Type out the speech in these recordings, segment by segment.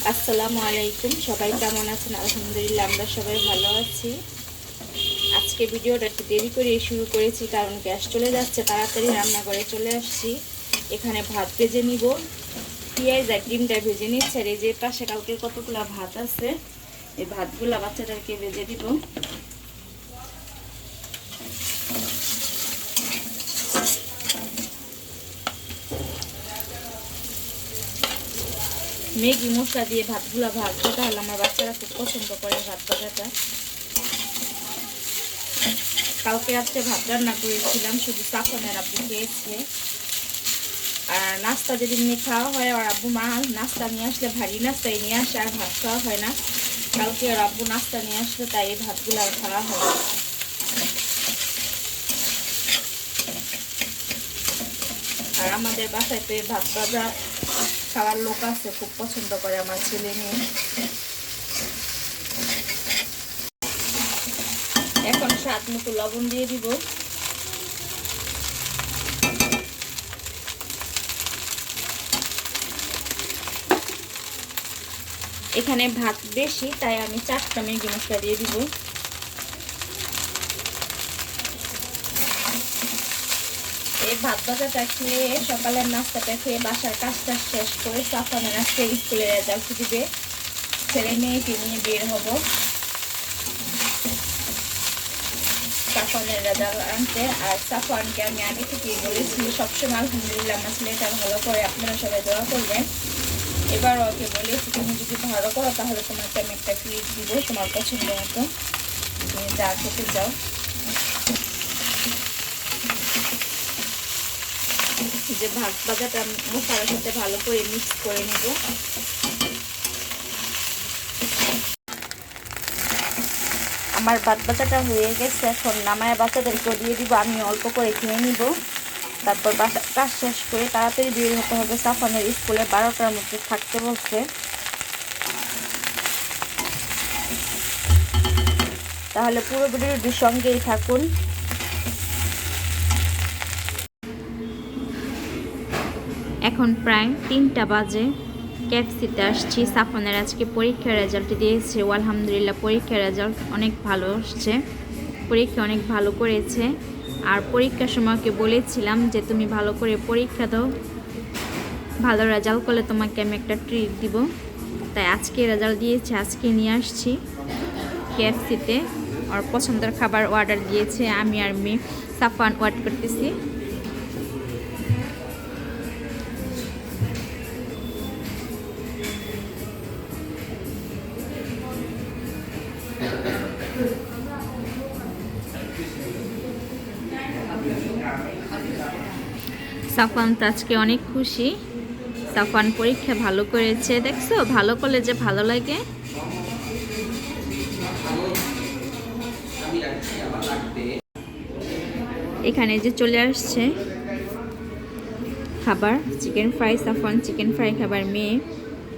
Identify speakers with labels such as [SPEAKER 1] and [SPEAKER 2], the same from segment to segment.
[SPEAKER 1] আসসালামু আলাইকুম। সবাই কেমন আছেন? আলহামদুলিল্লাহ আমরা সবাই ভালো আছি। আজকে ভিডিওটা একটু দেরি করে শুরু করেছি কারণ গ্যাস চলে যাচ্ছে, তাড়াতাড়ি রান্নাঘরে চলে আসছি। এখানে ভাত ভেজে নিব, পেঁয়াজ আর ডিমটা ভেজে নিচ্ছে। আর এই যে পাশে কালকে কতগুলো ভাত আছে, এই ভাতগুলো বাচ্চাদেরকে ভেজে দিব। ম্যাগি মশলা দিয়ে ভাতগুলো ভাজবো, তাহলে আমার বাচ্চারা খুব পছন্দ করে ভাত ভাজাটা। কালকে রাত্রে ভাত রান্না করেছিলাম, শুধু সাফনের আব্বু খেয়েছে। আর নাস্তা যেদিন নিয়ে খাওয়া হয়, আর আব্বু মা নাস্তা নিয়ে আসলে ভারী নাস্তাই নিয়ে আসে, আর ভাত খাওয়া হয় না। কালকে আর আব্বু নাস্তা নিয়ে আসলে তাই এই ভাতগুলো আর খাওয়া হয়। আর আমাদের বাসায় তো এই ভাত ভাজা খাওয়ার লোক আছে, খুব পছন্দ করে আমার ছেলে মেয়ে। এখন স্বাদ মতো লবণ দিয়ে দিব। এখানে ভাত বেশি, তাই আমি 4টা ম্যাগি মশলা দিয়ে দিব। এই ভাত ভাজাটা খেয়ে, সকালের নাস্তাটা খেয়ে বাসার কাজটা শেষ করে সাফনের আজকে স্কুলে রেজাল্ট দিবে, ছেলে মেয়েকে নিয়ে বের হব সাফনের রেজাল্ট আনতে। আর সাফনকে আমি আগে থেকেই বলেছি সবসময় আলহামদুলিল্লাহ আমার ছেলেটা ভালো করে, আপনারা সবাই দোয়া করবেন। এবার ওকে বলেছি তুমি যদি ভালো করো তাহলে তোমাকে আমি একটা ট্রিট দিব তোমার পছন্দ মতো, তুমি যা খেতে চাও। যে ভাত ভাজাটা মশলার সাথে ভালো করে মিক্স করে নেব। আমার ভাত ভাজাটা হয়ে গেছে, এখন নামায় বাচ্চাদেরকেও দিয়ে দিব, আমি অল্প করে খেয়ে নিব। তারপর কাজ শেষ করে তাড়াতাড়ি বের হতে হবে সাফনের স্কুলে, 12টার মধ্যে থাকতে বলছে। তাহলে পুরো ভিডিওটির সঙ্গেই থাকুন। এখন প্রায় 3টা বাজে, কেএফসিতে আসছি। সাফনের আজকে পরীক্ষার রেজাল্ট দিয়েছে, আলহামদুলিল্লাহ পরীক্ষার রেজাল্ট অনেক ভালো আসছে, পরীক্ষা অনেক ভালো করেছে। আর পরীক্ষার সময়কে বলেছিলাম যে তুমি ভালো করে পরীক্ষা দাও, ভালো রেজাল্ট করলে তোমাকে আমি একটা ট্রিট দিব। তাই আজকে রেজাল্ট দিয়েছে, আজকে নিয়ে আসছি কেএফসিতে। আর পছন্দের খাবার অর্ডার দিয়েছে, আমি আর মেয়ে সাফান ওয়েট করতেছি। সাফান তো আজকে অনেক খুশি, সাফান পরীক্ষা ভালো করেছে। দেখছো, ভালো করলে যে ভালো লাগে। এখানে যে চলে আসছে খাবার, chicken fry. Safan chicken fry খাবার, মেয়ে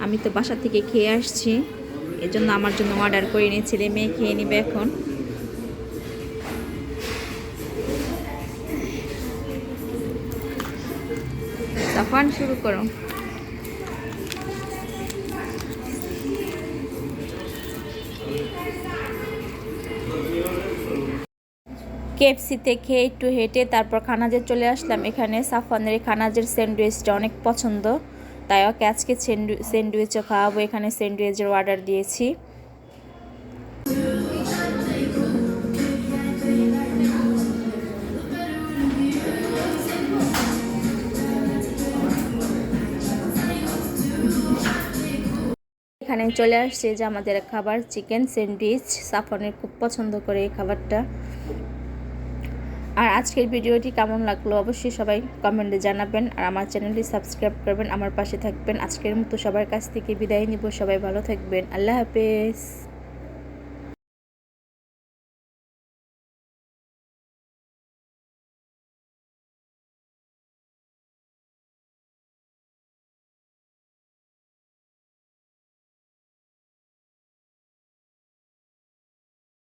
[SPEAKER 1] আমি তো বাসা থেকে খেয়ে আসছি, এজন্য আমার জন্য অর্ডার করে নিয়ে ছেলে মেয়ে খেয়ে নিবে এখন। সাফান শুরু করো। কেএফসি থেকে একটু হেঁটে তারপর খানাজের চলে আসলাম। এখানে সাফানের খানাজের স্যান্ডউইচটা অনেক পছন্দ, তাই ওকে আজকে স্যান্ডউইচও খাওয়াবো। এখানে স্যান্ডউইচের অর্ডার দিয়েছি। এখানে চলে আসছে যে আমাদের খাবার, চিকেন স্যান্ডউইচ। সাফনের খুব পছন্দ করে এই খাবারটা। আর আজকের ভিডিওটি কেমন লাগলো অবশ্যই সবাই কমেন্টে জানাবেন, আর আমার চ্যানেলটি সাবস্ক্রাইব করবেন, আমার পাশে থাকবেন। আজকের মতো সবার কাছ থেকে বিদায় নিব, সবাই ভালো থাকবেন, আল্লাহ হাফেজ।